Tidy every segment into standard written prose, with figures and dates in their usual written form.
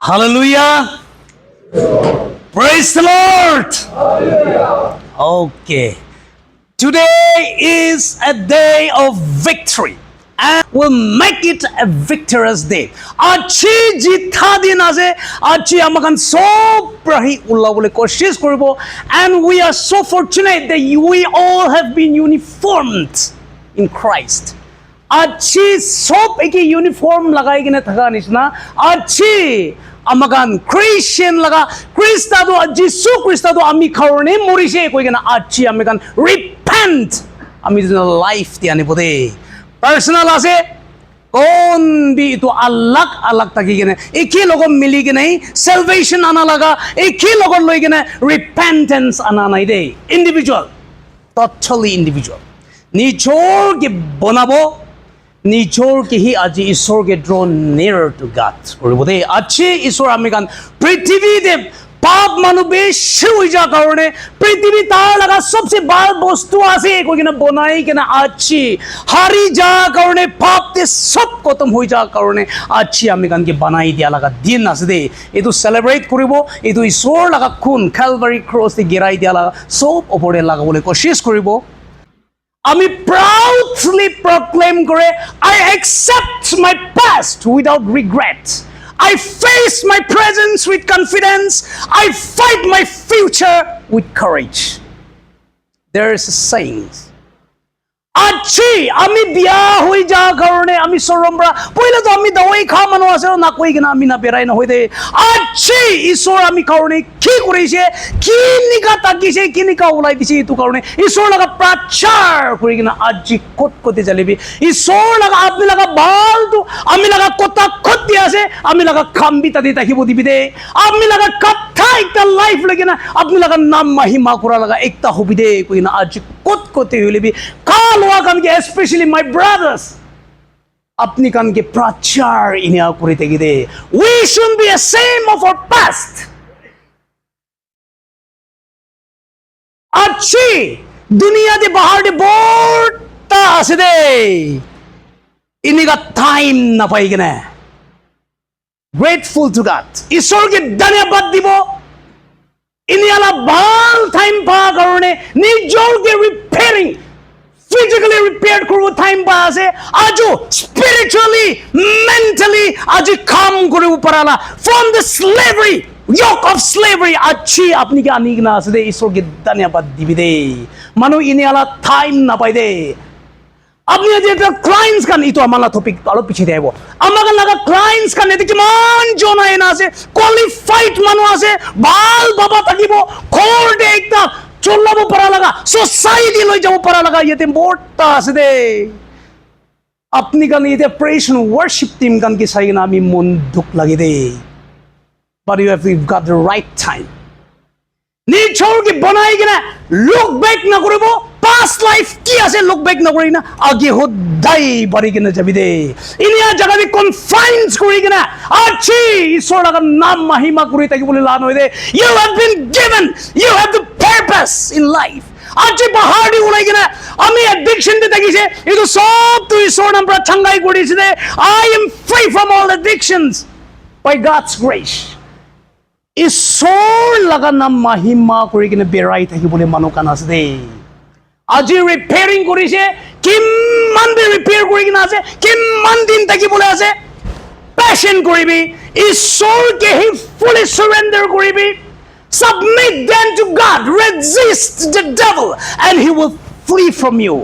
Hallelujah. Praise the Lord. Hallelujah. Okay. Today is a day of victory. And we'll make it a victorious day. Achi jitha din ase, achi amakan sob prahi ulla bole koshish koribo, and we are so fortunate that we all have been uniformed in Christ. Achi sob eki uniform lagai kine thaka nishna, achi amakan Christian laga Krista do Jisu Krista do ami karone morise koi kena achi amakan repent ami life ti ani bode. Personal ase कौन भी तो अलग अलग तकी के ने एक ही लोगों मिली के नहीं salvation आना लगा एक ही लोगों लोग के ने repentance आना नहीं दे individual totally individual निचोड़ के बनाबो निचोड़ के ही आज ईश्वर के draw nearer to God और बोले अच्छे ईश्वर अमेरिकन पृथ्वी दे पाप मानु बेशी हुई जा करने पृथ्वी तार लगा सबसे बाल वस्तु आसे कोई ना बनाई के ना अच्छी हरी जा करने पाप ते सब खत्म हुई जा करने अच्छी अमेरिकन के बनाई दिया लगा दिन आसे दे ये तो सेलिब्रेट करिबो ये तो ईश्वर लगा खून कैलवरी क्रॉस ते गिराई दिया लगा सब ऊपरे लगा बोले कोशिश करिबो আমি proudly proclaim करे I accept my past without regret. I face my presence with confidence. I fight my future with courage. There is a saying. Achi, ami biya hui ja karone, ami sorombra. Pwede to ami dawai kha manu asero na koi gina ami na berai na hoide. Achi, isor ami karone ki kurise, ki nika takise, ki nika ulai dise itu karone. Isor laga prachar kuri gina achi kot kote jalebi. Isor laga apni laga bal tu, ami laga kota kot diya se, ami laga kambi tadi tahi bodi bide. Ami laga katha ekta life lagi na, apni laga nam mahima kura laga ekta hobide koi na achi kot kote hulebi. Especially my brothers, apni kan ke prachar inya kurite gide. We shouldn't be ashamed of our past. Achi dunia de bahar de borta ase de. Iniga time na pai gine. Grateful to God. Isor ke dhanyabad dibo. Iniala bal time pa karone nijor ke repairing. Physically repaired kuru time pa ase ajo spiritually mentally aji kam kuru parala from the slavery yoke of slavery achi apni ke anig na ase de isor ke dhanyabad dibide manu iniala time na pai de apni je clients kan ito amala topic alo piche debo amaga laga clients kan edik man jona ena ase qualified manu ase bal baba takibo khor de ekta চল্লাবো পারা লাগা society লই যাবো পারা লাগা ইয়েতে মোটা আছে দে আপনি গান ইয়েতে প্রেজ এন্ড ওয়ার্শিপ টিম গান কি চাই না আমি মন দুঃখ লাগে দে but you have got the right time নিচর কি বানাই কিনা লুক ব্যাক না করব পাস্ট লাইফ কি আছে লুক ব্যাক না করি না আগে হোদাই বাড়ি কিনা যাবি দে ইনিয়া জায়গা বি কনফাইন্স করি কিনা আছি ঈশ্বর লাগা নাম মহিমা করি তাকি বলে লান হই দে you have been given you have the purpose in life. Achi bahari ulai gina ami addiction te takise idu sob tu isor nampra changai kodise de I am free from all addictions by God's grace. Isor laga nam mahima kori gina berai thaki bole manokan ase de aji repairing korise kimman be repair kori gina ase kimman din thaki bole ase passion koribi isor ke hi fully surrender koribi. Submit then to God, resist the devil, and he will flee from you.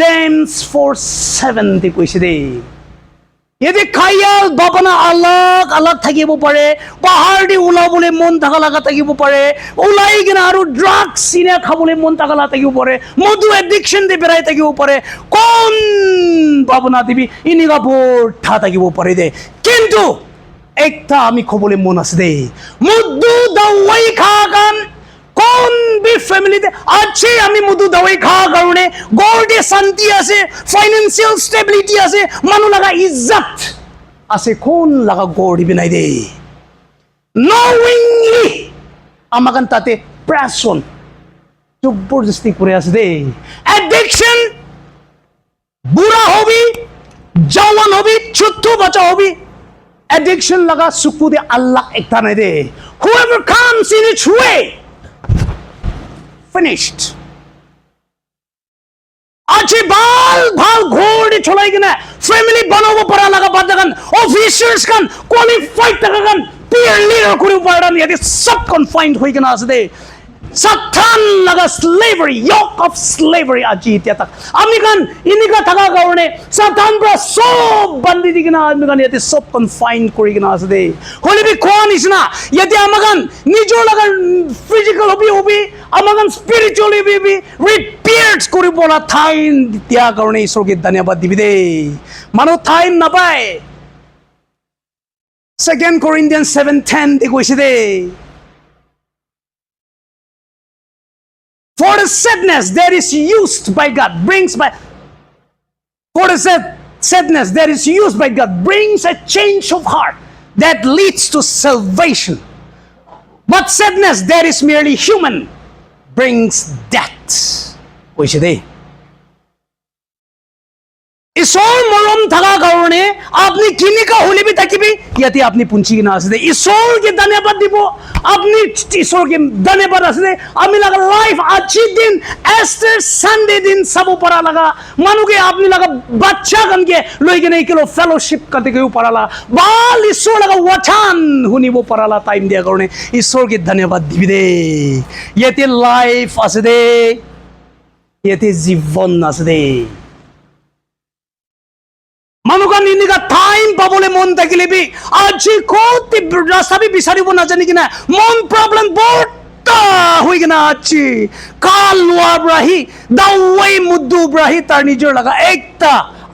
James 4:7 te koise de. Yedi khayal babana alag alag thakibo pare, bahar di ula bole mon thaka laga thakibo pare, ulai gina aru drugs ine khabole mon thaka laga thakibo pare, modu addiction de berai thakibo pare, kon babana dibi iniga bor tha thakibo pare de. Kintu ekta ami khobole mon ase de mudu dawai khagan kon bi family de achi ami mudu dawai kha karone gorde shanti ase financial stability ase manu laga izzat ase kon laga gorde binai de knowingly amakan tate passion জবরদস্তি করে আছে de addiction বুড়া হবি জওয়ান হবি ছোট বাচ্চা হবি addiction laga suku de Allah ekta nai de. Whoever comes in its way, finished. Achi bal ghori cholai gina family banobo para laga badagan officers kan qualified tagagan peer leader kuri paran yadi sab confined hoi gina asde. Satan laga slavery, yoke of slavery aji tiatak. Amikan ini ka thaga kaurne Satan bra so bandi digina amikan yati sob confined kuri gina asde. Holi bi kwan isna yati amagan nijo laga physical hobi amagan spiritually bi repaired kuri bola thain tia kaurne isor ke dhanyabad dibide. Mano thain na pai. 2 Corinthians 7:10 dekho iside. For the sadness that is used by God brings by for the sadness that is used by God brings a change of heart that leads to salvation. But sadness that is merely human brings death. Which is ईश्वर मरम थाका कारणे आपनी किनिका होली भी ताकि भी यदि आपनी पूंची की ना आसे ईश्वर के धन्यवाद दिबो आपनी ईश्वर के धन्यवाद आसे आमी लगा लाइफ अच्छी दिन एस्टर संडे दिन सब ऊपर लगा मानो के आपनी लगा बच्चा कन के लोई के नहीं किलो फेलोशिप करते के ऊपर लगा बाल ईश्वर लगा वचन हुनी वो पर लगा टाइम दिया कारणे ईश्वर के धन्यवाद दिबी दे यदि लाइफ आसे दे यदि जीवन आसे दे মানুকান ইনিকা টাইম পাবলে মন থাকিলে বি আজি কোতি রাস্তা বি বিচাৰিব নাজানি কিনা মন প্ৰবলেম বৰ্তা হৈ কিনা আজি কাল নোয়াব্ৰাহি দাওয়াই মুদ্দু ব্ৰাহি তাৰ নিজৰ লগা একটা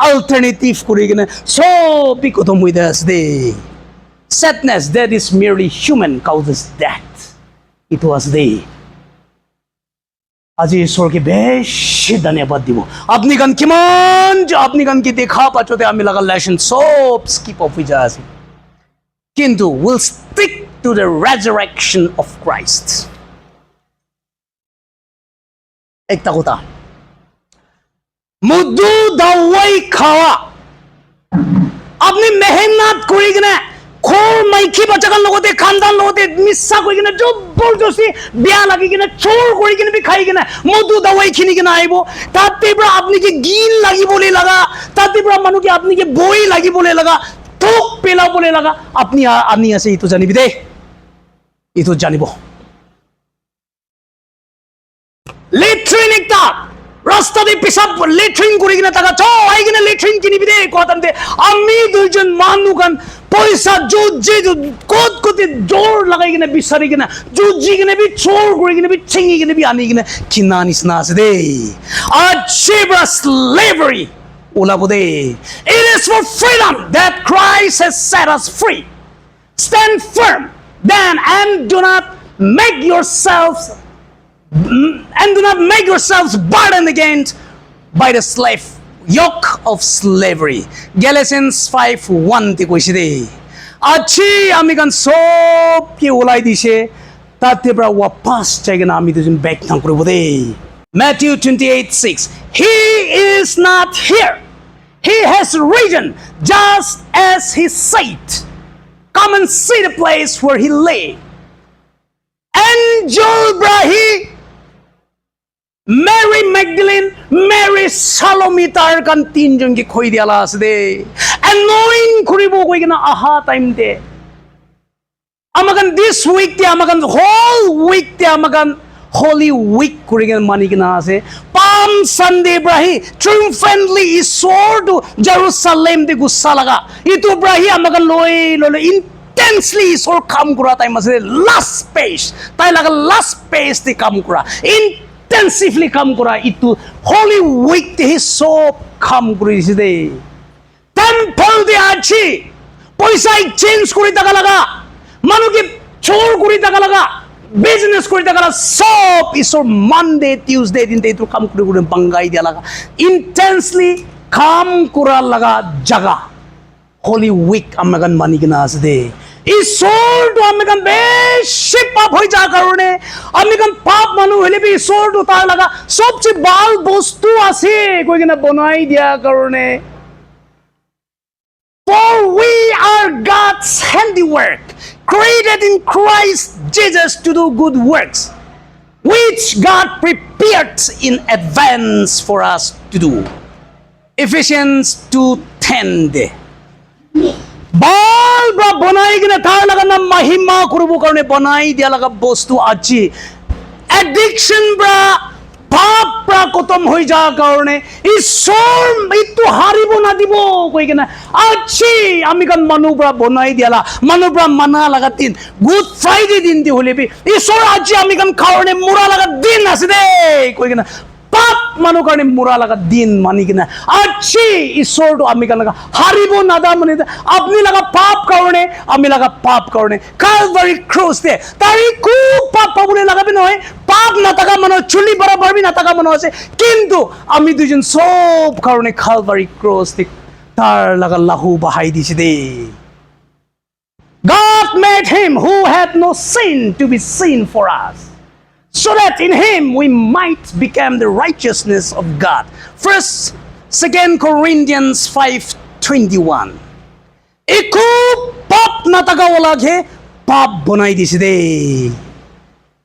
অল্টাৰনেটিভ কৰি কিনা সবি খতম হৈ যাস দে sadness that is merely human causes death it was the আজি ঈশ্বরকে বেশি ধন্যবাদ দিব আপনি গান কিমান যে আপনি গান কি দেখা পাচ্ছতে আমি লাগা লেসন সব স্কিপ অফ হয়ে যাচ্ছে কিন্তু will stick to the resurrection of Christ একটা কথা মুদ্দু দাওয়াই খাওয়া আপনি মেহনত করি কিনা খোর মাইকি বাচ্চাকান লগতে খানদান লগতে মিছা কই কিনা জবরদস্তি বিয়া লাগি কিনা চোর করি কিনা বি খাই কিনা মধু দাওয়াই খিনি কিনা আইব তাতে পৰা আপনি কি গিল লাগি বলে লাগা তাতে পৰা মানুহ কি আপনি কি বই লাগি বলে লাগা ঠোক পেলা বলে লাগা আপনি আনি আছে ইতো জানিবি দে ইতো জানিব লেট্রিন একটা রাস্তা দিয়ে পিসাব লেট্রিন করে কিনা টাকা চ আই কিনা লেট্রিন কিনিবি দে কথাতে আমি দুইজন মানুকান পয়সা জুজি কোত কোতে জোর লাগাই কিনা বিচারি কিনা জুজি কিনা বি চোর করে কিনা বি ছিঙি কিনা বি আনি কিনা কিনা নিচিনা আছে দে আজীবরা slavery ওলাব দে it is for freedom that Christ has set us free stand firm then and do not make yourselves burdened again by the slave yoke of slavery Galatians 5:1 তে কইছে দে আছি আমি গান সব কি ওলাই দিছে তাতে পৰা ওয়াপাস চাইগে না আমি দুজন ব্যাক না করব দে Matthew 28:6 he is not here he has risen just as he said come and see the place where he lay angel brahi Mary Magdalene, Mary Salome tar kan tinjon ki khoi diala ase de anoint koribo koi kena aha time de amagan this week te amagan whole week te amagan holy week kori kena mani kena ase Palm Sunday brahi triumphantly isor to Jerusalem de gussa laga itu brahi amagan loi intensely isor kam kura time ase last page tai laga last page te kam kura intensively কাম কৰা ইটো Holi week তে সব কাম কৰিছে দে temple দে আছে পয়সা exchange কৰি টাকা লাগা মানুহ কি চোৰ কৰি টাকা লাগা বিজনেস কৰি টাকা লাগা সব ইসর মানডে টিউজডে দিন তে কাম কৰি কৰি বাঙ্গাই দিয়া লাগা ইন্টেন্সলি কাম কৰা লাগা জায়গা হোলি উইক আমাগান মানি কিনা আছে দে ঈশ্বর তো আমেগান বেশি পাপ হয়ে যাওয়ার কারণে আমেগান পাপ মানুষ হলে বি ঈশ্বর তো তার লাগা সবচেয়ে বাল বস্তু আছে কই কিনা বনাই দিয়া কারণে 4 we are God's handiwork, created in Christ Jesus to do good works, which God prepared in advance for us to do. Ephesians 2:10. बाल ब्रा बनाई किने तार लगा ना महिमा कुरुबु करने बनाई दिया लगा बोस्तु आजी एडिक्शन ब्रा पाप ब्रा कोतम होई जा करने ईश्वर इतु हारिबो ना दिबो कोई किने आजी आमिकन मनु ब्रा बनाई दिया ला मनु ब्रा मना लगा दिन गुड फ्राइडे दिन दी होले भी ईश्वर आजी आमिकन खावने मुरा लगा दिन आसे कोई किने पाप मानो करने मुरा लगा दिन मानी किना अच्छी ईश्वर तो आमी लगा हारिबो नादा मने अपनी लगा पाप करने आमी लगा पाप करने काल्वरी क्रॉस दे तारी को पाप पाबुले लगा भी नय पाप ना तका मनो चुली बराबर भी ना तका मनो আছে কিন্তু আমি দুজন সব কারণে কালভারি ক্রস দে তার লাগা লাহু বাহাই দিছে দে God made him who had no sin to be sin for us, so that in him we might become the righteousness of God. 2 Corinthians 5:21. Iku pap nataka wala ke pap banai dise de.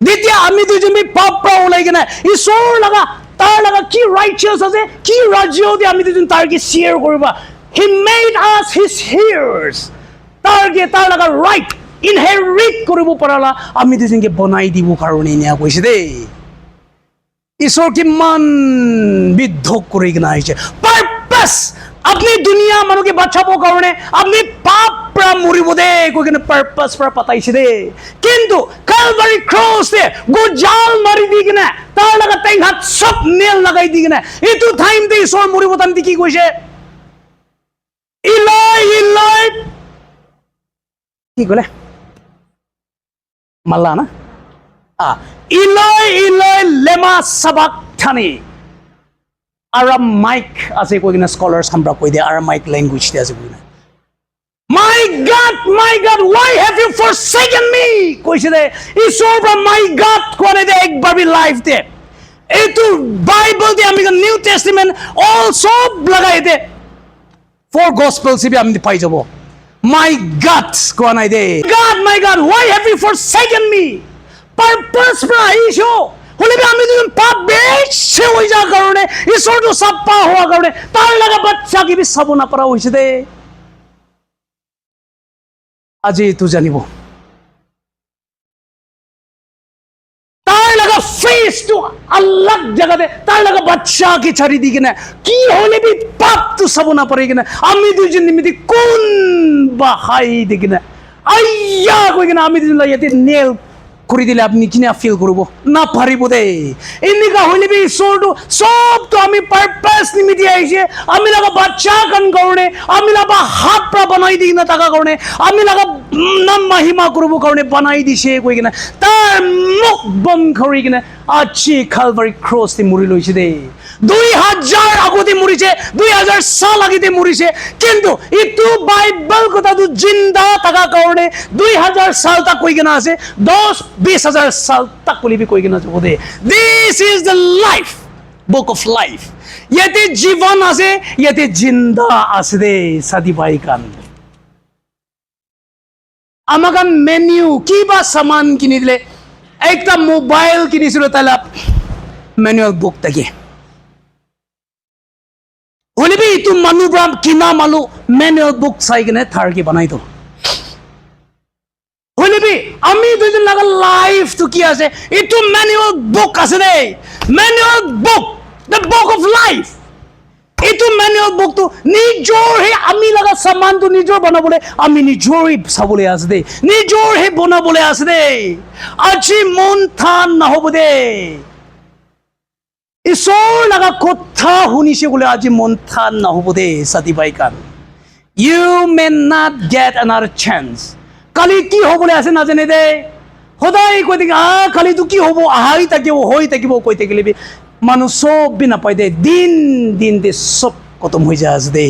Ditya ami dujun bi pap pra olai gena. Isor laga tar laga ki righteous ase ki rajyo de ami dujun tar ke share koriba. He made us his heirs. Tar laga right inherit কৰিব পাৰালা আমি দুজনকে বনাই দিব কাৰণে নিয়া কৈছে দে ঈশ্বৰ কিমান বিদ্ধ কৰি কিনা আহিছে পাৰপাস আপনি দুনিয়া মানুহকে বাঁচাব কাৰণে আপনি পাপ পৰা মৰিব দে কৈ কিনে পাৰপাস পৰা পাতাইছে দে কিন্তু কালভাৰী ক্ৰছে গোজাল মাৰি দি কিনে তাৰ লগত টেং হাত সব নেল লগাই দি কিনে এইটো টাইম দে ঈশ্বৰ মৰিব তান্তি কি কৈছে ইলাই কি ক'লে মাল্লা না ইলাই লেমা সাবাকথানি আৰামাইক আছে কৈ কিনা স্কলাৰ্ছ হামৰা কৈ দিয়ে আৰামাইক লেংগুৱেজ দে আছে কৈ কিনা my god why have you forsaken me কৈছে দে ঈশ্বৰ বা my god কোনে দে একবাৰ বি লাইফ দে এইটো বাইবেল দে আমি নিউ টেষ্টিমেণ্ট অল সব লগাই দে ফৰ গসপেলছ বি আমি পাই যাব My God, my God, why have you forsaken me? Purpose pra isho. Hole bhi ami dun pap beche hoi ja karone. Ishor to sappa hua karone. Tar laga bachcha ki bhi sabona para hoise de. Aji tu janibo. Tar laga face to alag jagah de. Tar laga bachcha ki chari di kina. Ki hole bhi pap tu sabona pare kina. Ami du jin nimiti kun bahai de kina. Ayya koi kina ami du la yate nail kuri dile apni kina feel koribo na paribo de inika hole bi sordo sob to ami purpose nimiti aise ami laga bachcha kan karone ami laga hat pra banai di na taka karone ami laga nam mahima koribo karone banai dise koi kina tar muk bom kori kina achi Calvary cross te muri loise de 2000 আগতে মরিছে 2000 সাল আগতে মরিছে কিন্তু Itu Bible কথা তো জিন্দা থাকা কারণে 2000 সাল তক কই গনা আছে 10-20,000 সাল তক কলিবি কই গনা আছে this is the life book of life ইয়াতে জীবন আছে ইয়াতে জিন্দা আছে দে সাদি ভাই কান আমাকান মেনু কি বা সামান কিনি দিলে একটা মোবাইল কিনিছিল তালা ম্যানুয়াল বুক থাকে होले भी तुम मनु ब्राम किना मालू मैनुअल बुक साई के ने थार के बनाई तो होले भी अमी दुजन लगा लाइफ तो किया से इतु मैनुअल बुक आसे दे manual book the book of life इतु मैनुअल बुक तो निजोर है अमी लगा सामान तो निजोर बना बोले अमी निजोर ही साबुले आसे दे निजोर है बना बोले आसे दे अच्छी मन था ना हो बोले ঈশ্বৰ লগা কথা শুনিছে বোলে আজি মন থান নহব দে সাথী ভাই can you may not get another chance কালি কি হবলে আছে না জানে দে সদায় কৈ থাকে কালি তো কি হব আহাই থাকিব হৈ থাকিব কৈ থাকিলে মানুহ সব বি নাপায় দে দিন দিন দে সব খতম হৈ যায় আছে দে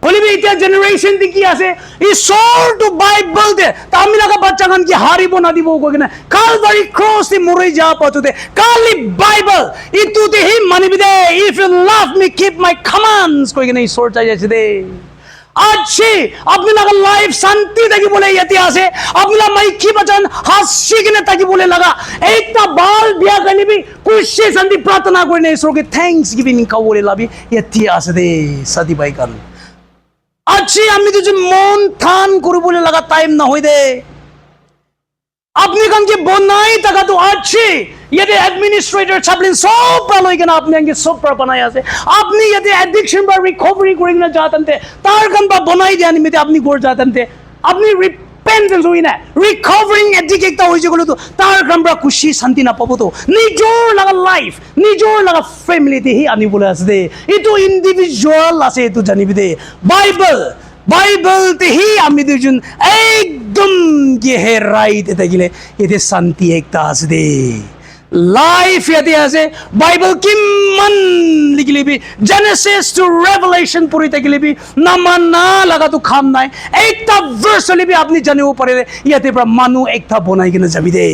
বলিবি এতিয়া জেনারেশন দি কি আছে ঈশ্বৰ টু বাইবেল দে তামি লাগা বাচ্চা গান কি হারিব না দিব কই না কালভারি ক্রস দি মরে যা পাতুতে কালি বাইবেল ইতু দে হি মানিবি দে if you love me keep my commands কই না ঈশ্বৰ চাই যাচ্ছে দে আজি আপোনালোকৰ লাইফ শান্তি থাকিবলৈ ইয়াতে আছে আপোনালোক মাইকী বাচন হাসি কিনে থাকিবলৈ লাগা একটা বাল বিয়া গলিবি খুশি শান্তি প্ৰাৰ্থনা কৰি ঈশ্বৰকে থ্যাঙ্কস গিভিং কাবলৈ লাবি ইয়াতে আছে দে সাদি ভাইকান আজি আমি দুজন মন থান কৰিবলৈ লাগা টাইম না হৈ দে আপনি কানকে বনাই টাকা তো আছে ইয়াতে এডমিনিস্ট্রেটর চাপলিন সব পালই কেন আপনি আগে সব বানাই আছে আপনি ইয়াতে অ্যাডিকশন বা রিকভারি করে না যাতেনতে তার কান বা বনাই দেন মিতে আপনি গোর যাতেনতে আপনি রিপেন্টেন্স হই না রিকভারিং এডিক একটা হইছে গলো তো তার কান বা খুশি শান্তি না পাবো তো নিজর লাগা লাইফ নিজর লাগা ফ্যামিলিতে হি আনি বলে আছে দে এটো ইন্ডিভিজুয়াল আছে এটো জানিবি দে বাইবেল তে হি আমি দুজন একদম গেহেরাই তে গিলে এতে শান্তি একটা আছে দে লাইফ ইয়াতে আছে বাইবেল কিমান লিখিলিবি জেনেসিস টু রেভেলেশন পড়িতে গেলিবি নামান না লাগা তো খাম নাই একটা ভার্স লিবি আপনি জানিব পারে ইয়াতে পৰা মানুহ একটা বনাই কিনে যাবি দে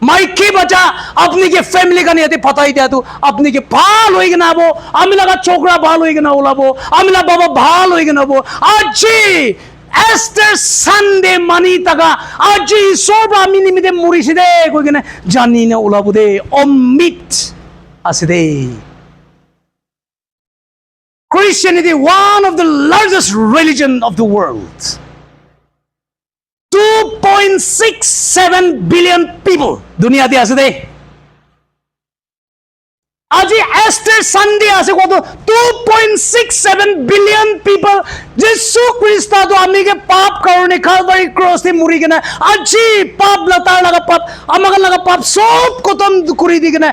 মাইকি বাচ্চা আপনি কে ফ্যামিলি কানে ইয়াতে পাতাই দিয়া তো আপনি কে ভাল হই কিনে আবো আমি লাগা ছোকরা ভাল হই কিনে ওলাবো আমি লাগা বাবা ভাল হই কিনে আবো আজি Esther Sunday money taga aji soba mini mide murisi de koi kene jani ne ulabu de omit aside Christianity one of the largest religion of the world 2.67 billion people dunia te aside আজি ester Sunday আছে কত 2.67 billion people যিশু খ্রিস্ট তো আমিকে পাপ কারণে Kalvari cross তে মরি গেনা আজি পাপ লতার লাগা পাপ আমাকে লাগা পাপ সব খতম করে দি গেনা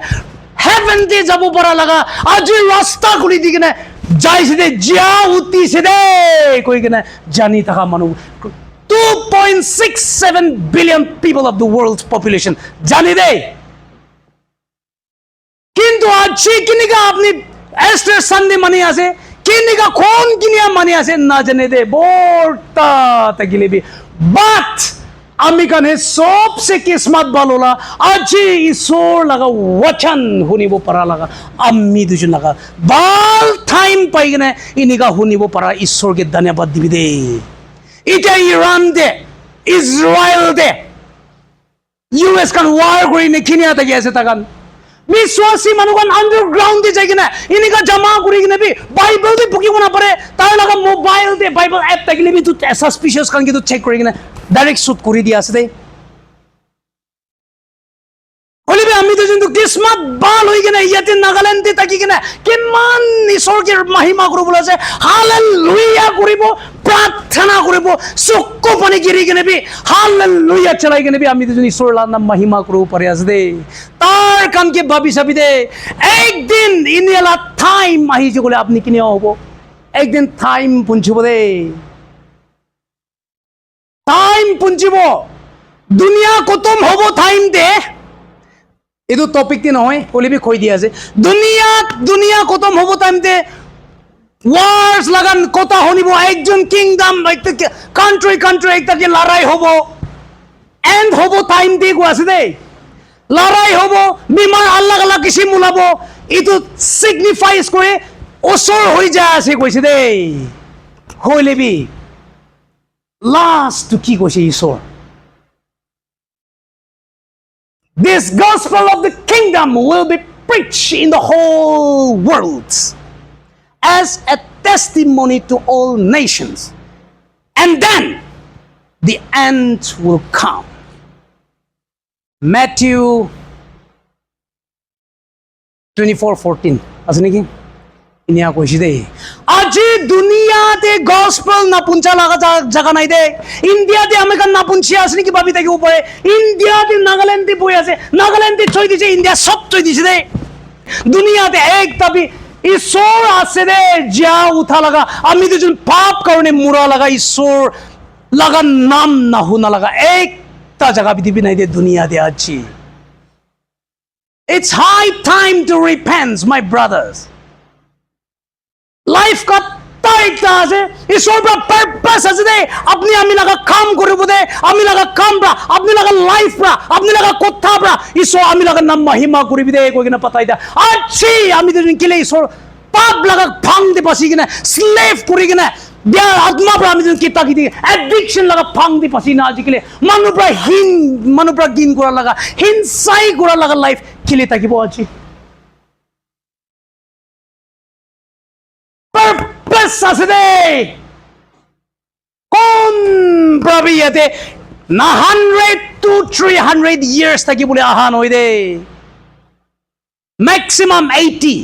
হেভেন তে যাব পড়া লাগা আজি রাস্তা খুলি দি গেনা যাইছে দে জিয়া উতিছে দে কই গেনা জানি থাকা মানুষ 2.67 billion people of the world's population জানি দে কিন্তু আজি কিনিকা আপনি এস্টার সানডে মানি আছে কিনিকা কোন কিনিয়া মানি আছে না জানে দে বড়টা তাগিলেবি বাট আমি কানে সবসে কিসমত ভালোলা আজি ঈশ্বর লাগা ওয়াচন শুনিব পারা লাগা আমি দুজন লাগা ভাল টাইম পাই গনে ইনিকা শুনিব পারা ঈশ্বরকে ধন্যবাদ দিবি দে এটা ইরান দে ইসরায়েল দে ইউএস কান ওয়ার করে নে কিনিয়া তাগি আছে তাকান विश्वासी मानुगन अंडरग्राउंड दे जाएगी ना इनका जमा करेगी ना भी बाइबल दे बुकी को ना पड़े तार लगा मोबाइल दे बाइबल ऐप तक ले भी तू सस्पिशियस करके तू चेक करेगी ना डायरेक्ट शूट करी दिया से ओले भी हम तो जिन तो किस्मत बाल होगी ना ये दिन नागालैंड दे ताकि ना कि मान ईश्वर के महिमा करो बोला से हालेलुया करिबो प्रार्थना करिबो सुक्को पानी गिरी के भी हालेलुया चलाई के भी हम तो जिन ईश्वर ला नाम महिमा करो प्रयास दे तार कान के भाभी सभी दे एक दिन इनियाला टाइम माही जो बोले आपने किने होबो एक दिन टाइम पुंचिबो दे टाइम पुंचिबो दुनिया खत्म होबो टाइम दे এটো টপিক তে নহয় ওলিবি কই দিয়া আছে দুনিয়া খতম হবো টাইমতে ওয়ার্স লাগান কথা হনিব একজন কিংডম কান্ট্রি একটাকে লড়াই হবো এন্ড হবো টাইম দিয়ে গো আছে দে লড়াই হবো বিমান আল্লাহ আল্লাহ কিসি মুলাবো এটো সিগনিফাইজ করে ওসর হই যায় আছে কইছে দে হইলেবি লাস্ট কি কইছে ঈশ্বর This gospel of the kingdom will be preached in the whole world as a testimony to all nations. And then the end will come. Matthew 24:14. Asne ki? Inya koishi de. Aji dunia te gospel na puncha laga jaga nai de. India te American na punchi asne ki babi taki upare. India te Nagaland te boy ase. Nagaland te choi diche India sob choi diche de. Dunia te ek tabi ঈশ্বর আছে রে যা উঠা লাগা আমি দুজন পাপ কারণে মুরা লাগা ঈশ্বর লাগা নাম না হোনা লাগা একটা জায়গা পৃথিবী নাই দে দুনিয়াতে আছি It's high time to repent, my brothers. Life का तारीखता আছে ঈশ্বর का purpose আছে দে আপনি আমি লাগা কাম করব দে আমি লাগা কাম রা আপনি লাগা লাইফ রা আপনি লাগা কথা রা ঈশ্বর আমি লাগা নাম মহিমা করবি দে কই কিনা পাতাই দা আছি আমি তো কিলে ঈশ্বর পাপ লাগা ভাঙ দে পাছি কিনা স্লেভ করি কিনা biar atma pra ami kita kiti addiction laga phang di pasina ajikile manu pra gin kora laga hinsai kora laga life khile takibo aji purpose aside kon prabiyate na 100 to 300 years takibule ahan hoide maximum 80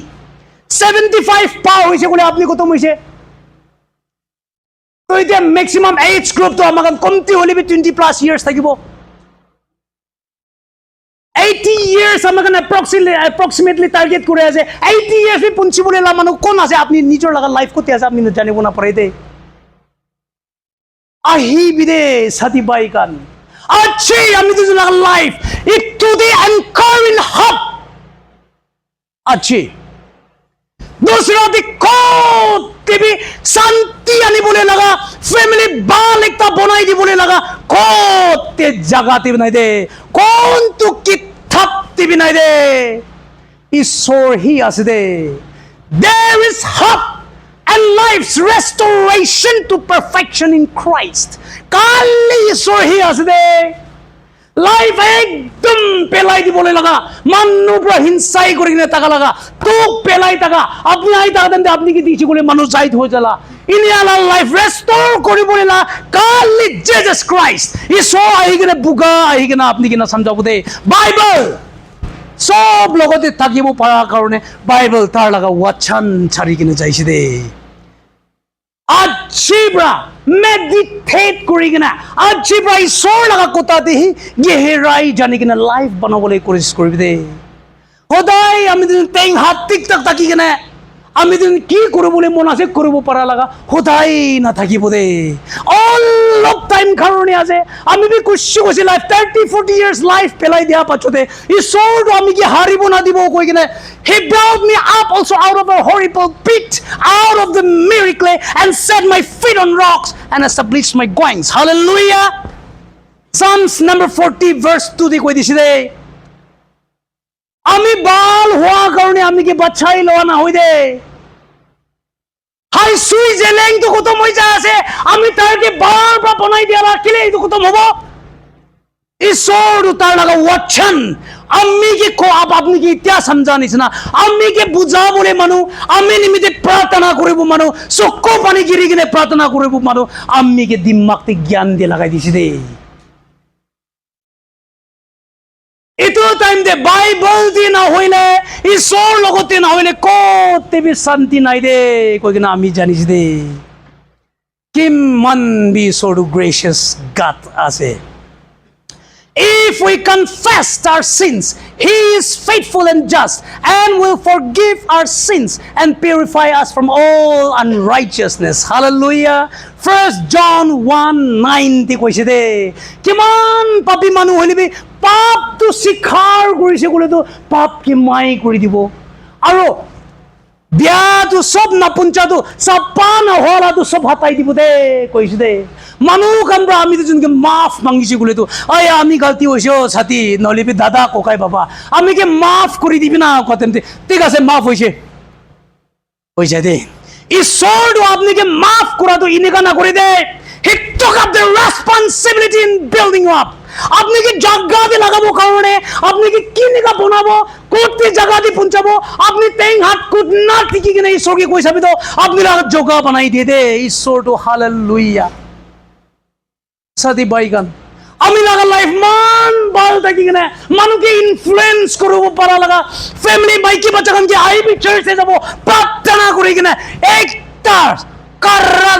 75 পার হইছে বলে আপনি কত হইছে তো এটা maximum age group তো আমাকে কমতি হলে 20+ ইয়ার্স থাকিব 80 ইয়ার্স আমাকে অ্যাপ্রক্সিমেটলি টার্গেট করে আছে 80 ইয়ার্স এ পৌঁছি বলে মানুষ কোন আছে আপনি নিজের লাগা লাইফ করতে আছে আপনি জানিব না পড়ে দে আহি বিদে সাথী বাইকান अच्छे আমি তো লাগা লাইফ একটু দি অ্যাঙ্কার ইন হাব अच्छे दूसरा दिखो भी शांति आने बोले लगा फैमिली बाल एक बनाई दी बोले लगा खोते जगाते भी नहीं दे कौन तू की थपती भी नहीं दे ईश्वर ही आसे दे there is hope and life's restoration to perfection in Christ काली ईश्वर ही आसे दे लाइफ एकदम पेलाई दी बोले लगा मानु पूरा हिंसाई करिने ताका लगा तो पेलाई ताका अपनी आई ताका दंदे अपनी की दीची बोले मनु जाइत हो जाला इनियाला लाइफ रेस्टोर करि बोले ला काली जीसस क्राइस्ट इसो आई गने बुगा आई गना अपनी की ना समझाबो दे बाइबल सब লগতে থাকিব পারা কারণে বাইবেল তার লাগা ওয়াচন ছাড়ি কিনে যাইছে দে আজীবরা মেডিটেট করি কিনা আজীবরা ঈশ্বর লাগা কথা দেহি গেহেরাই জানি কিনা লাইফ বানাবলৈ কোশিশ কৰিবি দে সদায় আমি তেং হাত টিক টাক থাকি কিনা আমি কি কৰিবলৈ মন আছে কৰিব পাৰা লাগা সদায় না থাকিব দে অল অফ টাইম কারণে আছে আমি বি কুছি কুছি লাইফ 30-40 ইয়ার্স লাইফ পেলাই দিয়া পাছতে ঈশ্বর আমি কি হারিব না দিব কই কিনা he brought me up also out of a horrible pit out of the miracle and set my feet on rocks and established my goings hallelujah Psalms number 40 verse 2 দি কই দিছে দে আমি বাল হওয়া কারণে আমি কি বাছাই লওয়া না হই দে হাই সুই জেলেং তো কত মই যা আছে আমি তারকে বারবার বনাই দিয়া রাখিলে এই তো কত হব ঈশ্বর তার লাগা ওয়াচন আমি কি কো আপনি কি ইতিয়া সমঝানিস না আমি কি বুঝা বলে মানু আমি নিমিতে প্রার্থনা করিব মানু চক্কু পানি গিরি কিনে প্রার্থনা করিব মানু আমি কি দিমাগতে জ্ঞান দিয়ে লাগাই দিছি দে इतो टाइम दे बाइबल दी ना होइले ईश्वर लगते ना होइले कोते भी शांति नाइ दे कोइ ना आमी जानिस दे किम मन बी सो ग्रेशियस गॉड आसे if we confess our sins he is faithful and just and will forgive our sins and purify us from all unrighteousness hallelujah 1 John 1:9 ti koise de kiman papi manu holibi পাপ তো স্বীকার কৰিছে গলে তো পাপ কি মাই কৰি দিব আৰু বিয়া তো সব নাপুঞ্চা তো সপা না হলা তো সব হাতাই দিব দে কইছে দে মানু কামরা আমি তো জনকে মাফ মাগিছি গলে তো আয় আমি গলতি হইছো সাথী নলিবি দাদা কোকাই বাবা আমি কে মাফ কৰি দিবি না কতমতে ঠিক আছে মাফ হইছে হইছে দে ঈশ্বর তো আপনি কে মাফ করা তো ইনেকা না করে দে he took up the responsibility in building you up আপনি কি জায়গা দিয়ে লাগাবো কারণে আপনি কি কিনিকা বানাবো কোতে জায়গা দিয়ে পৌঁছাবো আপনি তেং হাত কুট না টিকি কিনে ঈশ্বরকে কই যাবে তো আপনি লাগা জায়গা বানাই দিয়ে দে ঈশ্বর তো হালেলুয়া সাদি বাইগান আমি লাগা লাইফ মান বাল থাকি কিনে মানুষকে ইনফ্লুয়েন্স করব পারা লাগা ফ্যামিলি বাইকি বাচ্চাগান যে আইবি চার্চে যাব প্রার্থনা করে কিনে একটা কাররা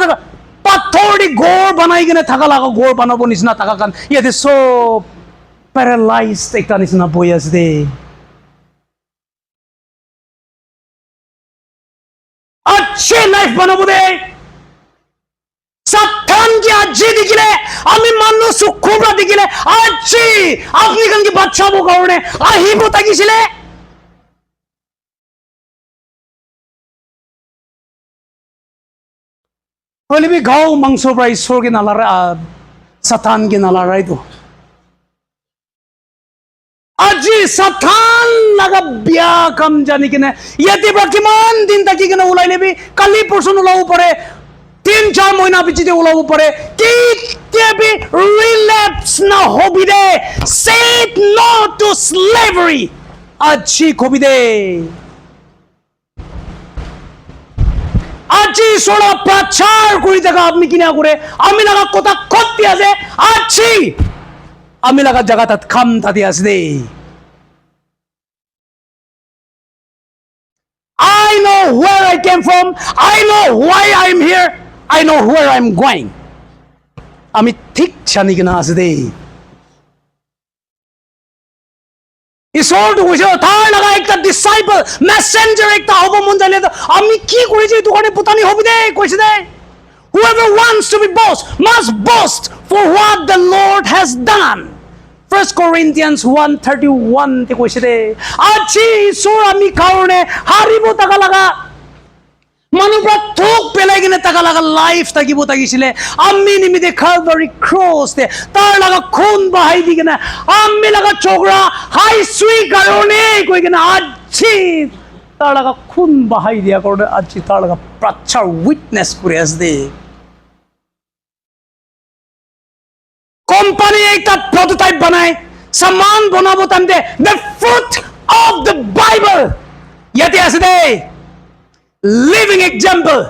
পাথরি গোর বানাই কিনে থাকা লাগা গোর বানাবো নিচিনা থাকা কান ইয়াতে সব প্যারালাইজড একটা নিচিনা বই আছে দে अच्छे लाइफ बनाबो दे সাবধান কি আজি দেখিলে আমি মানুষ সুখবা দেখিলে আজি আপনি কান কি বাচ্চাবো কারণে আহিব তাকিছিলে হলে বি গাও মাংস প্রায় ঈশ্বর কে নালারা সাতান কে নালারাই তো আজি সাতান লাগা বিয়া কাম জানি কিনে ইয়াতে বা কিমান দিন থাকি কিনে ওলাই নেবি কালি পরশু ওলাব পরে 3 3-4 মহিনা পিছতে ওলাব পাৰে কেতিয়াবি ৰিলেপ্স নহবি দে Say no to slavery আজি কবি দে আজি সোলা প্রচার করি থাকা আপনি কিনা করে আমি লাগা কথা করতে আছে আজি আমি লাগা জায়গা তাত খাম তাতে আছে দে I know where I came from. I know why I'm here. I know where I'm going. আমি ঠিক জানি কিনা আছে দে ঈশ্বৰটো কৈছে তাৰ লগা একটা ডিসাইপল মেসেঞ্জাৰ একটা হ'ব মন যালে আমি কি কৰিছে এইটো কাৰণে পুতানি হবি দে কৈছে দে whoever wants to be boast must boast for what the Lord has done 1 Corinthians 1:31 তে কৈছে দে আজি ঈশ্বৰ আমি কাৰণে হাৰিব তাকা লগা মানুহ থোক পেলাই কিনে তাকা লগা লাইফ থাকিব তাকিছিলে আমি নিমিতে Calvary cross তে তাৰ লগা খুন বাহাই দি কিনে আমি লগা ঝগড়া হাই সুই কাৰণে কৈ কিনে আজি তাৰ লগা খুন বাহাই দিয়া কাৰণে আজি তাৰ লগা প্ৰচাৰ উইটনেছ কৰি আছে দে কোম্পানী একটা প্রোটোটাইপ বানায় সামান বনাবো তামতে the fruit of the Bible ইয়াতে আছে দে living example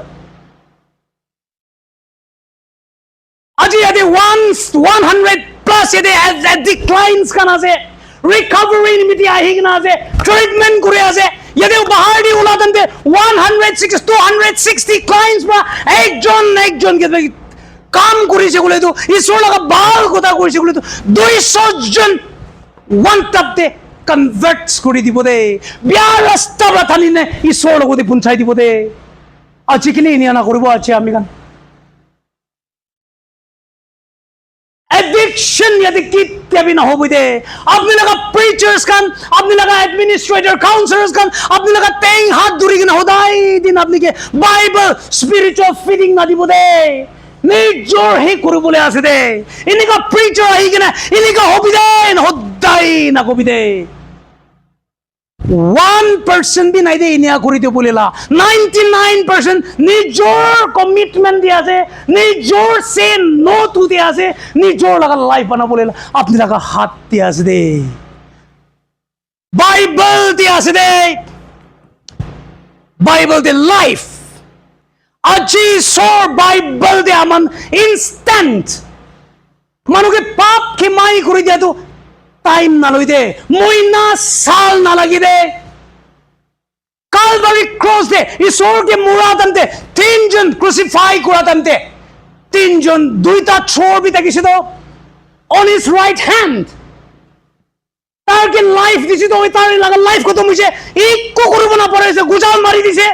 আজি ইয়াতে 100 plus ইয়াতে declines kan আছে recovery নিমিতি আহি কিনা আছে ট্রিটমেন্ট করে আছে ইয়াতে বাহার দি উলাদনতে 160 260 clients বা একজন কে কাম কৰিছে বলে তো ঈশ্বৰ লগা ভাল কথা কৰিছে বলে তো 200 জন ওয়ান টাপতে কনভার্টস কৰি দিব দে বিয়াৰ ৰাস্তা বাথানিনে ঈশ্বৰ লগতে পুঞ্চাই দিব দে আজি কিনে ইনিয়া না কৰিব আছে আমি গান addiction yadi kityabi na hobi de apni laga preachers kan apni laga administrator counselors kan apni laga teng hat duri gina hodai din apni ke Bible spiritual feeding na dibo de nejor he koribole ase de inika preacher ahi gina inika hobi de hodai na hobi de 1% भी नहीं दे इन्हें करी दे बोलेला 99% निजोर commitment दिया से निजोर से no तू दिया से निजोर लगा लाइफ बना बोलेला अपने लगा हाथ दिया से दे बाइबल दिया से दे बाइबल दे लाइफ अजी सोर बाइबल दे अमन इंस्टेंट मानो के पाप के माई करी दिया तो टाइम ना लई दे महीना साल ना लगी दे Calvary cross दे ईश्वर के मुरादन दे 3 जन क्रूसिफाई करादन दे 3 जन दुईटा छोर भी तकिसे तो on his right hand तार के लाइफ दिसी तो तार लगा लाइफ को तो मुझे एक को करबो ना पड़े से गुजाल मारी दिसे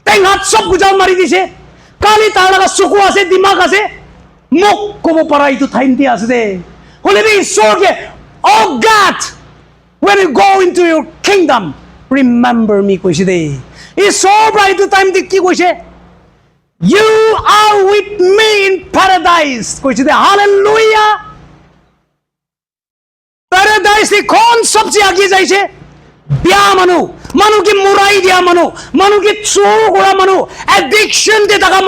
तें हाथ सब गुजाल मारी दिसे काली तार लगा सुकु आसे दिमाग आसे मुख को वो पराई तो थाइन दिया आसे दे होले भी ईश्वर के Oh God, when you go into your kingdom, remember me. Koise de. It's so bright to time dikki koise. You are with me in paradise. Koise de. Hallelujah. Paradise की कौन सबसे आगे जाए छे? ब्या मनु की मुराई दिया मनु की चोर गोड़ा addiction दे तका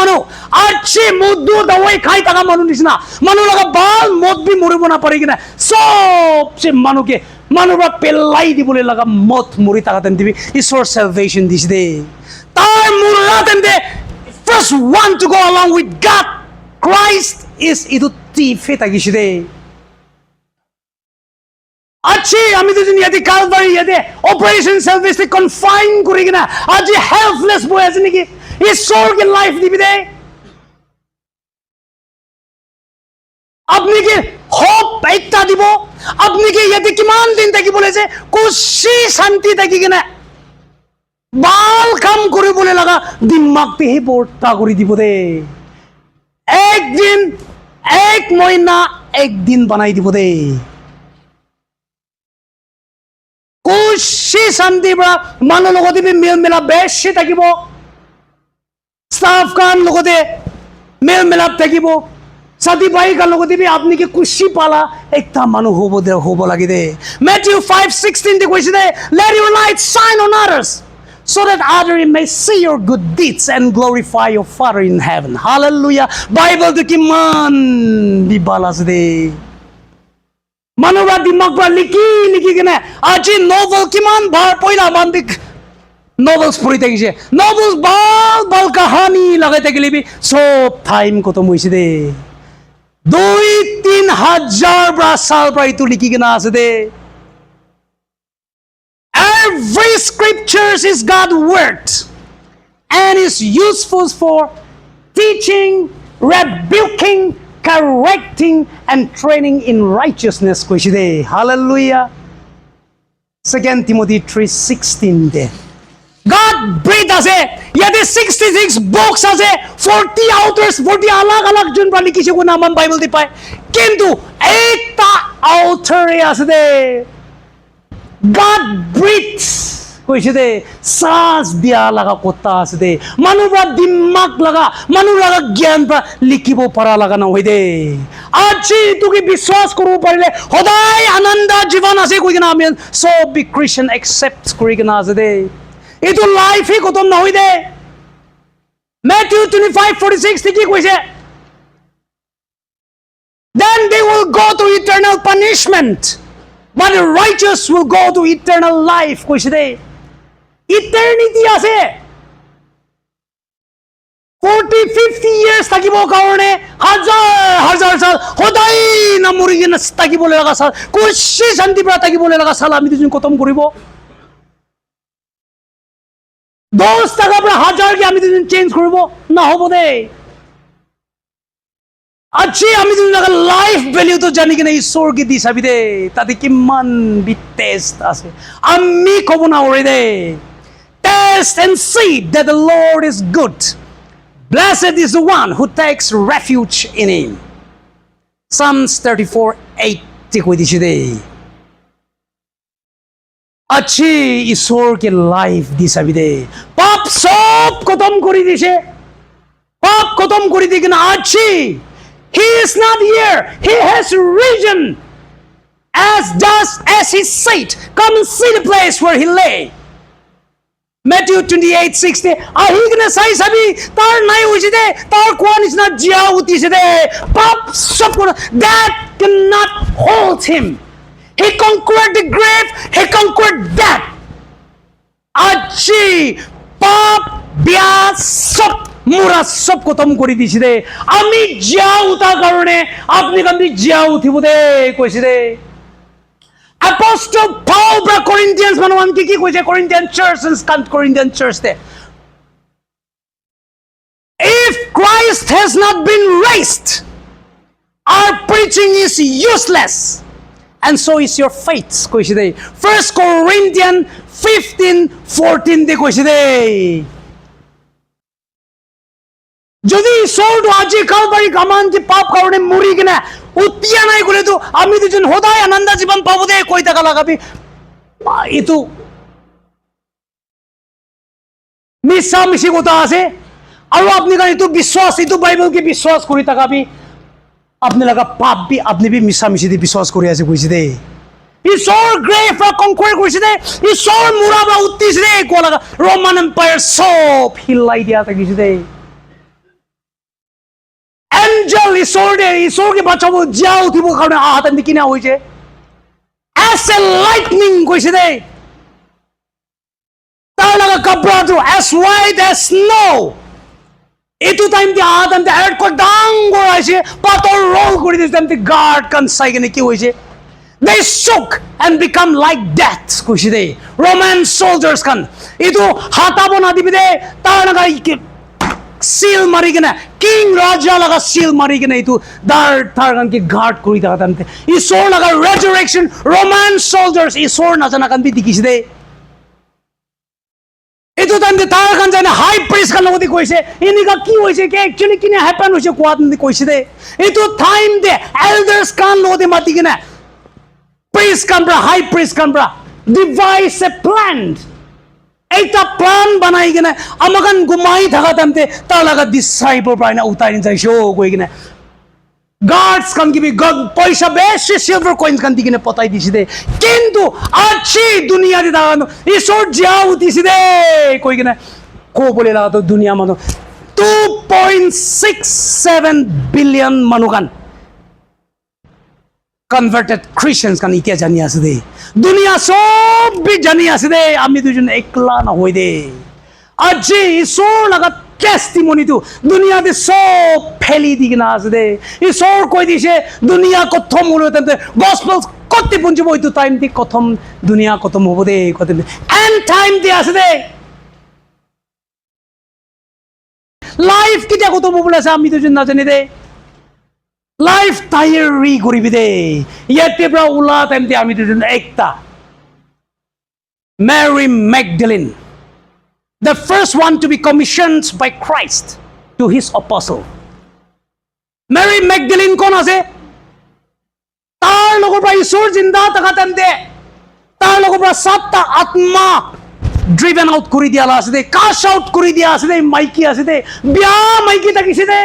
अच्छे मुद्दू दवाई खाई तका निसना लगा बाल मौत भी मुरे बना पड़ेगी ना सबसे मनु बा पेलाई दी बोले लगा मौत मुरी तका तंती भी ईश्वर salvation दिस दे तार मुरा तंते first one to go along with God Christ is इदु तीफे तकिश दे अच्छी আমি তো জানি এতে কালভারি এতে অপারেশন সার্ভিসে কনফাইন করি কিনা আজ হেল্পলেস বয় আছে নাকি ঈশ্বরকে লাইফ দিবি দে আপনি কি হোপ একটা দিব আপনি কি এতে কিমান দিন থাকি বলেছে খুশি শান্তি থাকি কিনা বাল কাম করে বলে লাগা দিমাগ पे ही बोटा করে দিব দে একদিন এক মহিনা একদিন বানাই দিব দে खुशी शांति बड़ा मानो लोगों दे भी मेल मिलाप बेशी तकीबो स्टाफ कान लोगों दे मेल मिलाप तकीबो साथी भाई का लोगों दे भी आपने के खुशी पाला एक था मानो हो लगी दे Matthew 5:16 दे कोई दे let your light shine on others so that others may see your good deeds and glorify your Father in heaven. Hallelujah. Bible to kiman bibalas de. Manura dimag pa liki kena. Aji novel kiman bar poila mandik. Novels puri tegi novels bal kahani lagay tegi libi. So time ko to muisi de. 2-3 brasal pra itu liki kena ase de. Every scriptures is God's word and is useful for teaching, rebuking, correcting, and training in righteousness. Hallelujah. 2 Timothy 3:16 de. God breathed us yadi 66 books as 40 authors, 40 alag jun pra likhi ko naman Bible di pai. Kintu eta author as de. God breathes kuisi de saas dia laga kota ase de manubra dimag laga manu laga gyan pra likibo para laga na hoi de aji tu ki biswas koru parile hodai ananda jivan ase koi na amen so be Christian accept kori na ase de itu life hi kotom na hoi de Matthew 25:46 tiki koise then they will go to eternal punishment, but the righteous will go to eternal life. Eternity ase 40-50 years takibo kaone hazar sal hodai na murigin takibo laga sal kushi shanti pra takibo laga sal ami dujun kotom koribo dos taka pra hazar ki ami dujun change koribo na hobo de अच्छी आमी तुम लगा life value तो जाने के नहीं ईश्वर की दिशा भी दे ताकि किमान भी टेस्ट आसे आमी को बना ओरे दे taste and see that the Lord is good. Blessed is the one who takes refuge in Him. Psalms 34:8 कोई दिशा दे अच्छी ईश्वर के लाइफ दिशा भी दे पाप सब को तुम करी दिशे पाप को तुम करी दिखना अच्छी He is not here. He has risen as he said. Come and see the place where he lay. Matthew 28:60. Ahigna sai sabi tar nai ujide tar kwan is not jia uti se de pap sab that cannot hold him. He conquered the grave. He conquered death. Achi pap bia sab मुरा सब को तुम करी दिसी दे आमी जाऊ ता करने अपनी कंदी जाऊ थी बुदे कोई सी दे Apostle Paul bra Corinthians मनवान की कोई से Corinthian church and Corinthian church they if Christ has not been raised our preaching is useless and so is your faith कोई सी दे 1 Corinthians 15:14 दे कोई सी दे যদি ঈশ্বরটো আজি কালবাৰী কামান্তি পাপ কাৰণে মৰি কিনে উতিয়া নাই গলে তো আমি দুজন সদায় আনন্দ জীৱন পাব দে কৈ টাকা লাগাবি ইটো মিছা মিছি কথা আছে আৰু আপনি কানে তো বিশ্বাস ইটো বাইবেল কি বিশ্বাস কৰি টাকাবি আপনি লাগা পাপ বি আপনি বি মিছা মিছি দি বিশ্বাস কৰি আছে কইছে দে ঈশ্বৰ গ্ৰেভ ৰ কনকুৱাৰ কৰিছে দে ঈশ্বৰ মুৰা বা উত্তিছে দে কোৱা লাগা ৰমান এম্পায়াৰ সব হিলাই দিয়া থাকিছে দে Angel ईश्वर के बच्चा वो जाओ थी वो खाने आते हैं किन्हें हुई चे as a lightning कोई से दे ताला का कपड़ा तो as white as snow itu time dia आते हैं earthquake dango ऐसे पातों roll करी देते हैं guard kan साइक ने क्यों हुई चे they shook and become like death कोई से दे Roman soldiers kan itu हाथा बना दी भी दे ताला का seal mari kena king raja laga seal mari kena itu dar targan ki guard kori ta tamte isor laga resurrection Roman soldiers isor na jana kan bi dikise de itu tamte targan jana high priest kan lodi koise ini ka ki hoise ke actually kine happen hoise ko admi koise de itu time de elders kan lodi mati kena priest kan bra high priest kan bra devise a plan Eta plan banai gina amakan gumai thaga tamte talaga disciple pra na utai ni jaisho koi gina guards কান কিবি পয়সা বেশি silver coins কান দিকে পতাই দিছি দে কিন্তু আজি দুনিয়া দি দাঁড়ানো ঈশ্বর যাও দিছি দে কই কিনা কো বলে লাগা তো দুনিয়া মানুষ 2.67 বিলিয়ন মানুহ কান কনভার্টেড খ্রিস্টানস কান ইতিয়া জানি আছে দে দুনিয়া সব বি জানি আছে দে আমি দুজন একলা না হই দে আজি ঈশ্বর লাগা টেস্টিমনি তো দুনিয়াতে সব ফেলি দি কিনা আছে দে ঈশ্বর কই দিছে দুনিয়া কথম হলো তেন্তে গসপেল কত পৌঁছব হইতো টাইম দি কথম দুনিয়া কথম হব দে কত এন্ড টাইম দি আছে দে লাইফ কিটা কত বলে আছে আমি দুজন না জানি দে লাইফ তাইয়ারি করিবি দে ইয়াতে প্রা উলা টাইম দি আমি দুজন একটা Mary Magdalene, the first one to be commissioned by Christ to his apostle. Mary Magdalene kon ase? Tar logor pra Ishor jinda takatan de. Tar logor pra satta atma driven out kori dia la ase de, cast out kori dia ase de, maiki ase de, bia maiki takise de.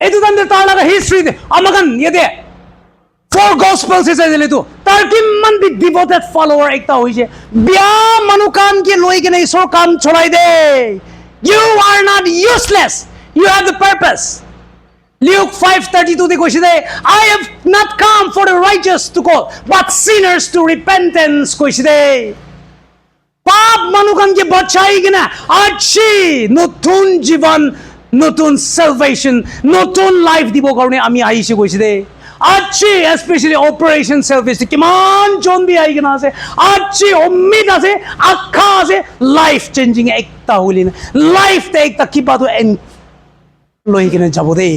Etu tande tar laga history de. Amagan ye de. Four gospels is a little. Tarkiman be devoted follower ekta hoise. Bia manukan ki loi ke nahi so kam chhodai de. You are not useless. You have the purpose. Luke 5:32 de koise de. I have not come for the righteous to call, but sinners to repentance koise de. Pap manukan ki bachai ke na. Achi notun jiban, notun salvation, notun life dibo karone ami aise koise de. আজি specially operation service কিমান জন B I কিনা আছে আজি উম্মিদ আছে আখা আছে life changing একটা হইলি না লাইফ তে একটা কিবা তো এন লই কিনে যাব দে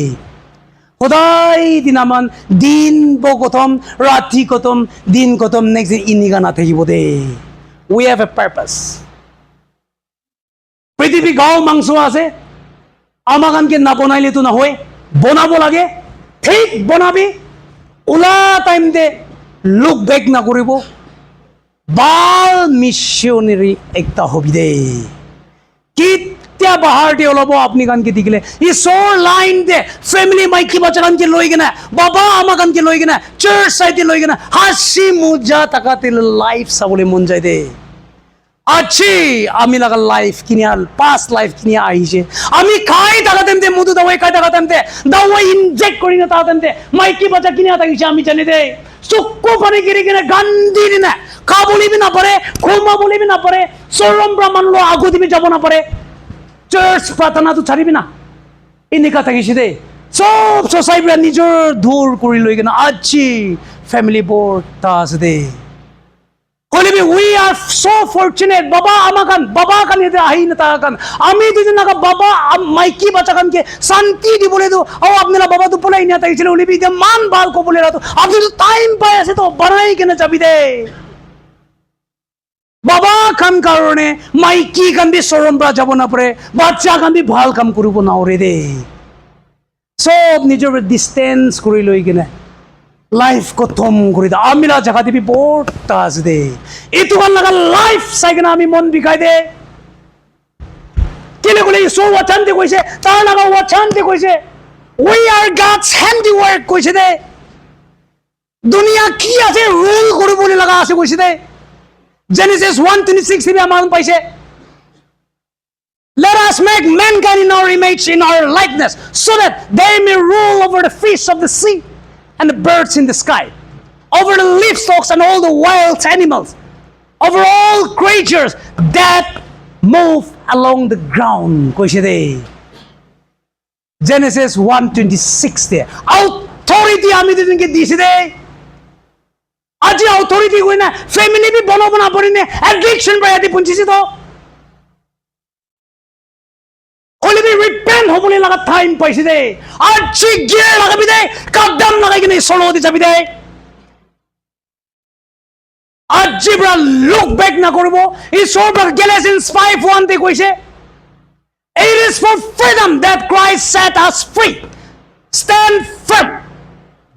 সদায় দিনামান দিন বগতম রাতি কতম দিন কতম নেক্সট ইনিগা না থাকিব দে উই হ্যাভ এ পারপাস পৃথিবী গাঁও মাংস আছে আমাকানকে না বনাইলে তো না হয় বনাব লাগে ঠিক বনাবি উলা টাইম দে লুক বেক না করিব বাল মিশনারি একটা হবি দে কিতিয়া বাহার দিয়ে ওলাব আপনি কানকে দেখিলে ঈশ্বর লাইন দে ফ্যামিলি মাইকি বাচ্চা কানকে লই কিনা বাবা আমা কানকে লই কিনা চার্চ সাইতে লই কিনা হাসি মজা তাকাতে লাইফ চাবলৈ মন যায় দে আজি আমি লাগা লাইফ কিনিয়া পাস লাইফ কিনিয়া আহিছে আমি খাই থাকাতেন দে মধু দাওয়াই খাই থাকাতেন দে দাওয়াই ইনজেক্ট করি না থাকাতেন দে মাইকি বাচ্চা কিনিয়া থাকিছে আমি জানি দে চক্কু পানি গিরি কিনে গান্ধি দিনে খা বলিবি না পারে ঘুমা বলিবি না পারে চরম ব্রাহ্মণ লো আগু দিবি যাব না পারে চার্চ প্রার্থনা তো ছাড়িবি না এনেকা থাকিছে দে সব সোসাইটিরা নিজৰ দূৰ কৰি লৈ কিনে আজি ফ্যামিলি বোর্ড তা আছে দে কলিবি উই আর সো ফরচুনেট বাবা আমাকান বাবা কান এতে আহি না তাকান আমি দুজন নাকা বাবা মাইকি বাচ্চা কানকে শান্তি দি বলে দো ও আপনারা বাবা তো পলাই না তাইছিল উলিবি দে মান বাল কো বলে রাতো আপনি তো টাইম পাই আছে তো বানাই কেন যাবি দে বাবা খান কারণে মাইকি কান বি শরম ব্রা যাব না পড়ে বাচ্চা কান বি ভাল কাম করিব না ওরে দে সব নিজের ডিস্টেন্স করি লই কিনে লাইফ কথম করে দে আমিলা জায়গা দিবি বোর্ডটা আছে দে এটু কান লাগা লাইফ সাইকেনা আমি মন বিকাই দে কেলে বলে সো ওয়াচান্তে কইছে তার লাগা ওয়াচান্তে কইছে উই আর গডস হ্যান্ডিওয়ার্ক কইছে দে দুনিয়া কি আছে রুল করে বলে লাগা আছে কইছে দে জেনেসিস 1:26 থেকে আমার পাইছে Let us make mankind in our image, in our likeness, so that they may rule over the fish of the sea and the birds in the sky, over the livestock and all the wild animals, over all creatures that move along the ground. Genesis 1:26 there. Authority আমি দিনকে দিছি দে আজি authority কই না family B বনাবো না পড়ি না addiction বায়াদি পঞ্চিছি তো কলিবি রিপেন্ট হবলি লাগা টাইম পাইছি দে আজি গিয়ে লাগাবি দে কাদম লাগাই কিনে সলো দি যাবি দে আজি ব্রা লুক ব্যাক না করব ঈশ্বর গ্যালাসিয়ান্স 5:1 তে কইছে It is for freedom that Christ set us free. Stand firm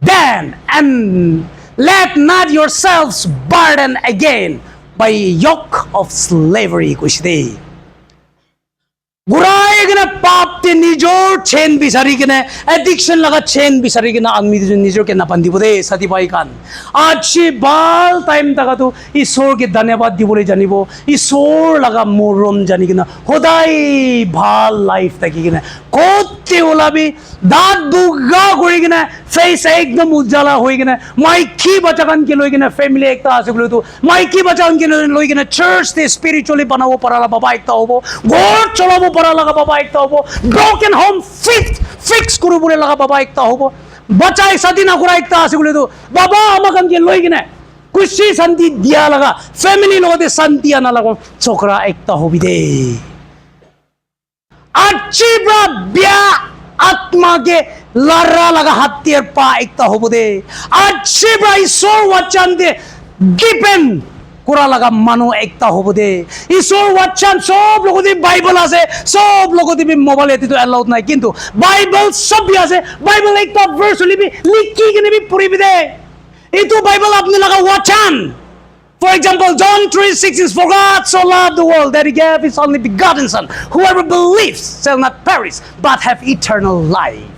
then and let not yourselves burden again by a yoke of slavery. ঘূৰাই কিনে পাপতে নিজৰ চেন বিচাৰি কিনে এডিকশ্যন লগা চেন বিচাৰি কিনে আমি নিজকে নাবান্ধিব দেই সাথী ভাই খান আজি ভাল টাইম থাকাটো ঈশ্বৰকে ধন্যবাদ দিবলৈ জানিব ঈশ্বৰ লগা মৰম জানি কিনে সদায় ভাল লাইফ থাকি কিনে ক'তে ওলাবি দাঁত বুগা কৰি কিনে ফেচ একদম উজ্জ্বলা হৈ কিনে মাইকী বাচ্চাকানকে লৈ কিনে ফেমিলি একটা আছে বুলিতো মাইকী বাচ্চাকানকে লৈ কিনে চাৰ্চতে স্পিৰিচুৱেলি বনাব পৰা বাবা একটা হ'ব ঘৰ চলাব পৰা লগা বাবা একটা হ'ব ব্ৰকেন হোম ফিক্স কৰিবলৈ লগা বাবা একটা হ'ব বাচ্চাই সাথী নকৰা একটা আছে বুলিতো বাবা আমাকানকে লৈ কিনে খুশি শান্তি দিয়া লগা ফেমিলি লগতে শান্তি আনা লগা চকৰা একটা হবি দেই আজি পৰা বিয়া আত্মাকে লড়া লগা হাতিয়াৰ পা একটা হ'ব দে আজি পৰা ঈশ্বৰ वचन দে ডিপেন্ড কৰা লগা মানুহ একটা হ'ব দে ঈশ্বৰ वचन সব লগতে বাইবেল আছে সব লগতে মোবাইল এতিটো এলাউড নাই কিন্তু বাইবেল সব আছে বাইবেল একটা ভার্স লিবি লিখি কিনে বি পঢ়িবি দে এইটো বাইবেল আপনি লগা वचन For example, John 3:6 is for God so loved the world that he gave his only begotten son. Whoever believes shall not perish but have eternal life.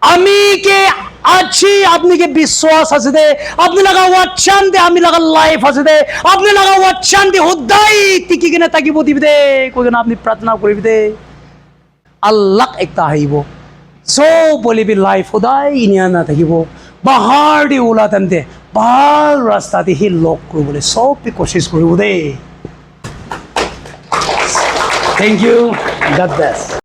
আমি কে আছি আপনি কে বিশ্বাস আছে দে আপনি লাগা ওয়াচন দে আমি লাগা লাইফ আছে দে আপনি লাগা ওয়াচন দে সদায় টিকি কিনে থাকিব দিবি দে কইনা আপনি প্ৰাৰ্থনা কৰিবি দে আল্লাহ একটা আহিব সব বলিবি লাইফ সদায় ইনিয়া না থাকিব বাহাৰ দি ওলাতেন্তে ভাল ৰাস্তা দি হি লক কৰিবলৈ সব কোশিশ কৰিব দে থ্যাংক ইউ গড ব্লেছ